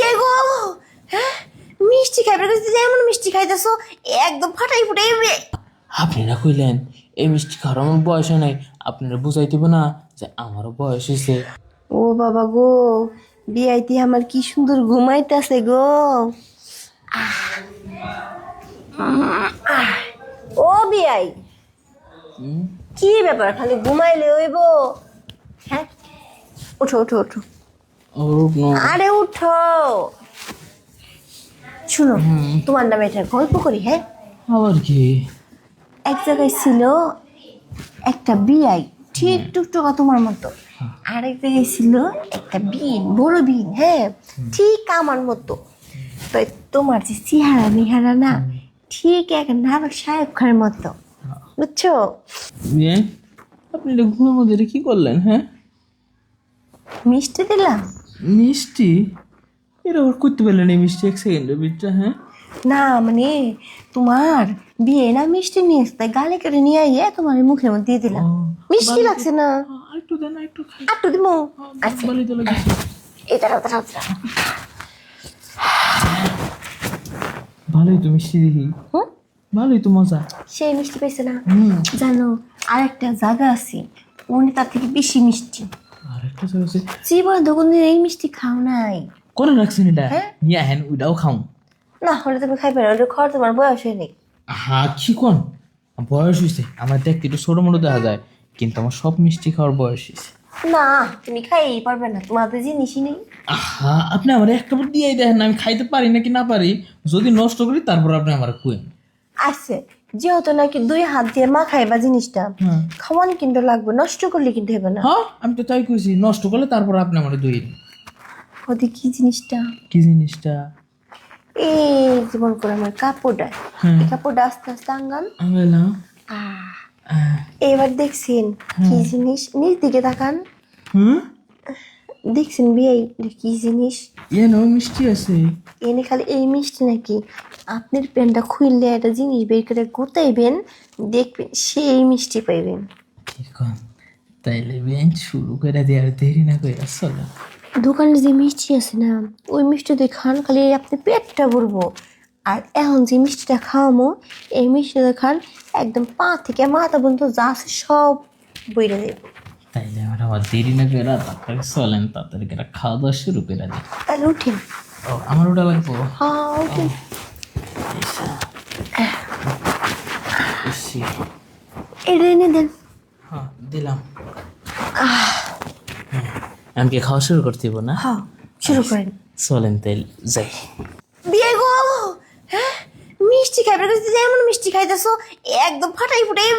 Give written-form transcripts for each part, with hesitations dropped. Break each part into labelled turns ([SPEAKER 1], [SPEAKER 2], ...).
[SPEAKER 1] বিয়ে গো। হ্যাঁ, মিষ্টি খাইবার কাছে এমন মিষ্টি খাইতেছো একদম ফাটাই ফুটাই
[SPEAKER 2] আপনারা কইলেন এই মিষ্টি খাওয়ার আমার বয়স নাই, আপনারা বুঝাই দিব না যে আমারও বয়স হয়েছে।
[SPEAKER 1] ও বাবা গো, বিয়াইতে আমার কি সুন্দর ঘুমাইতেছে গো। ও বিয়াই, কি ব্যাপার খালি ঘুমাইলে হইব? হ্যাঁ, ওঠো ওঠো ওঠো। আরে উঠো, শুনো তোমার নামে একটা গল্প করি। হ্যাঁ,
[SPEAKER 2] আবার কি?
[SPEAKER 1] এক জায়গায় ছিল একটা বিয়াই, ঠিক টুকটুকা তোমার মতো। আরেক জায়গায় ছিল একটা বিন, বড় বিন। হ্যাঁ, ঠিক আমার মতো। তো তোমার যে চেহারা নিহারা না, ঠিক এক নায়ক শাহরুখ খানের মতো, বুঝছো?
[SPEAKER 2] আপনি এটা ঘুমের মধ্যে এটা কি করলেন? হ্যাঁ,
[SPEAKER 1] মিষ্টি দিলাম
[SPEAKER 2] মিষ্টি? এটা আবার করতে পারলেন এই মিষ্টি এক সেকেন্ডের ভিতরে? হ্যাঁ,
[SPEAKER 1] না, মানে তোমার বিয়ে না মিষ্টি নিয়ে এসে গালে কেটে নিয়ে আইয়ে তোমার মুখের মধ্যে দিয়ে দিলাম। মিষ্টি লাগছে না?
[SPEAKER 2] একটু দেন, একটু খাই।
[SPEAKER 1] একটু দিমো। আচ্ছা,
[SPEAKER 2] ভালোই তো লাগছে।
[SPEAKER 1] এটা
[SPEAKER 2] ভালোই তো মিষ্টি দেখি, ভালোই তো মজা।
[SPEAKER 1] সেই মিষ্টি পাইছে না? জানো, আরেকটা জায়গা আছে উনি তার থেকে বেশি মিষ্টি।
[SPEAKER 2] আর একটা আছে
[SPEAKER 1] জীবন দোকানে এই মিষ্টি খাও নাই।
[SPEAKER 2] করে রাখছেন এটা?
[SPEAKER 1] হ্যাঁ।
[SPEAKER 2] নিয়ে হেন ওইটাও খাও?
[SPEAKER 1] না হলে তুমি খাইবে না, ওটা খাওয়ার তোমার বয়স হয়নি।
[SPEAKER 2] হ্যাঁ, কি কোন বয়স হয়েছে? আমার দেখতে একটু ছোট মোটো দেখা যায়, কিন্তু আমার সব মিষ্টি খাওয়ার বয়স হয়েছে।
[SPEAKER 1] না, তুমি খাইই পারবে না, তোমার তো জিনিসই নেই।
[SPEAKER 2] আহা, আপনি আমার এক কাপড় দিয়ে দেখেন না আমি খাইতে পারি নাকি না পারি। যদি নষ্ট করি তারপর আপনি আমার কুয়েন।
[SPEAKER 1] আছে, যেহেতু নাকি 2 হাত দিয়ে মা খাইবা জিনিসটা, খাওয়ান কিন্তু লাগবে, নষ্ট করলে কিন্তু হবে না।
[SPEAKER 2] হ্যাঁ, আমি তো তাই কইছি, নষ্ট করলে তারপর আপনি আমার দইন।
[SPEAKER 1] ওদি কি জিনিসটা?
[SPEAKER 2] কি জিনিসটা?
[SPEAKER 1] এই যেমন করে আমার কাপড়টা, এই কাপড়টা আস্তে আস্তে আঙ্গান।
[SPEAKER 2] আঙ্গালা?
[SPEAKER 1] এবার দেখছেন কি জিনিস? নিজ দিকে তাকান।
[SPEAKER 2] হুম,
[SPEAKER 1] দেখছেন বিয়ে কি জিনিস?
[SPEAKER 2] এনো মিষ্টি আছে।
[SPEAKER 1] এনে খালি এই মিষ্টি নাকি, আপনার পেনটা খুললে একটা জিনিস বের করে গোতাইবেন, দেখবেন সেই মিষ্টি পাইবেন।
[SPEAKER 2] কি কোন? তাইলে বেন শুরু করে দেওয়ার দেরি না করে আসলে
[SPEAKER 1] দোকানে যে মিষ্টি আছে না, ওই মিষ্টি দিয়ে খান খালি আপনি পেটটা ভরবো। আর এখন যে মিষ্টিটা খাওয়ামো, এই মিষ্টিটা খান একদম পা থেকে মাথা পর্যন্ত যা আছে সব বইরে দেব।
[SPEAKER 2] তাইলে আমার দেরি না করে তাড়াতাড়ি চলেন, তাড়াতাড়ি করে খাওয়া দাওয়া শুরু করে দিই।
[SPEAKER 1] তাহলে উঠেন।
[SPEAKER 2] ও, আমার ওটা লাগবো?
[SPEAKER 1] হ্যাঁ, উঠেন।
[SPEAKER 2] বুঝছি।
[SPEAKER 1] এটা এনে দেন।
[SPEAKER 2] হ্যাঁ, দিলাম। আমি কি খাওয়া শুরু করতে দিব না?
[SPEAKER 1] হ্যাঁ, শুরু করেন।
[SPEAKER 2] চলেন তাই যাই।
[SPEAKER 1] বিয়ে গো। হ্যাঁ, মিষ্টি খাইবার কাছে এমন মিষ্টি খাইতেছো একদম ফাটাই ফুটাই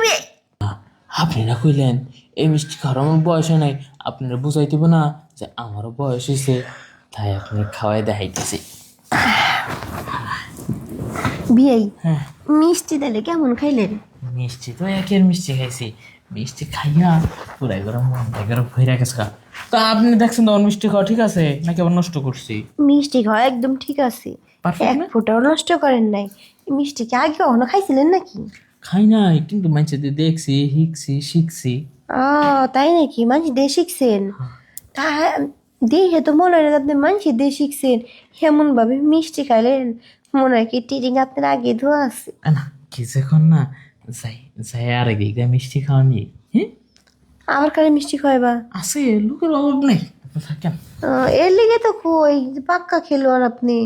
[SPEAKER 2] আপনারা কইলেন এই মিষ্টি খাওয়ার আমার বয়স নাই, আপনারা বুঝাই দিব না যে আমারও বয়স হয়েছে, তাই আপনার খাওয়াই দেখাইতেছি।
[SPEAKER 1] বিয়েই
[SPEAKER 2] হ্যাঁ,
[SPEAKER 1] মিষ্টি দিলে কেমন খাইলেন?
[SPEAKER 2] মিষ্টি তো একের মিষ্টি খাইছি, মিষ্টি খাইয়া পুরাই গরম মনটাই গরম হয়ে গেছে। তা আপনি দেখছেন তো আমার মিষ্টি খাওয়া ঠিক আছে নাকি আবার নষ্ট করছি?
[SPEAKER 1] মিষ্টি খাওয়া একদম ঠিক আছে,
[SPEAKER 2] Perfect
[SPEAKER 1] এক
[SPEAKER 2] না?
[SPEAKER 1] ফোঁটাও নষ্ট করেন নাই। মিষ্টি কি আগে কখনো খাইছিলেন নাকি?
[SPEAKER 2] খাই নাই, কিন্তু মানুষদের দেখছি, শিখছি।
[SPEAKER 1] তাই নাকি? মানুষ দিয়ে শিখছেন? তা দেখে তো মনে হয় না আপনি মানুষ দিয়ে শিখছেন। এমন ভাবে মিষ্টি খাইলেন মনে হয় কি টিডিং আপনার আগে ধোয়া আছে।
[SPEAKER 2] না, কিছুক্ষণ না, যাই যাই আর একদিকে মিষ্টি খাওয়া নিয়ে। হ্যাঁ,
[SPEAKER 1] আমার কারে মিষ্টি খাইবা?
[SPEAKER 2] আছে, লোকের অভাব নেই, থাকেন।
[SPEAKER 1] এর লেগে তো কই যে পাক্কা খেলোয়াড় আপনি।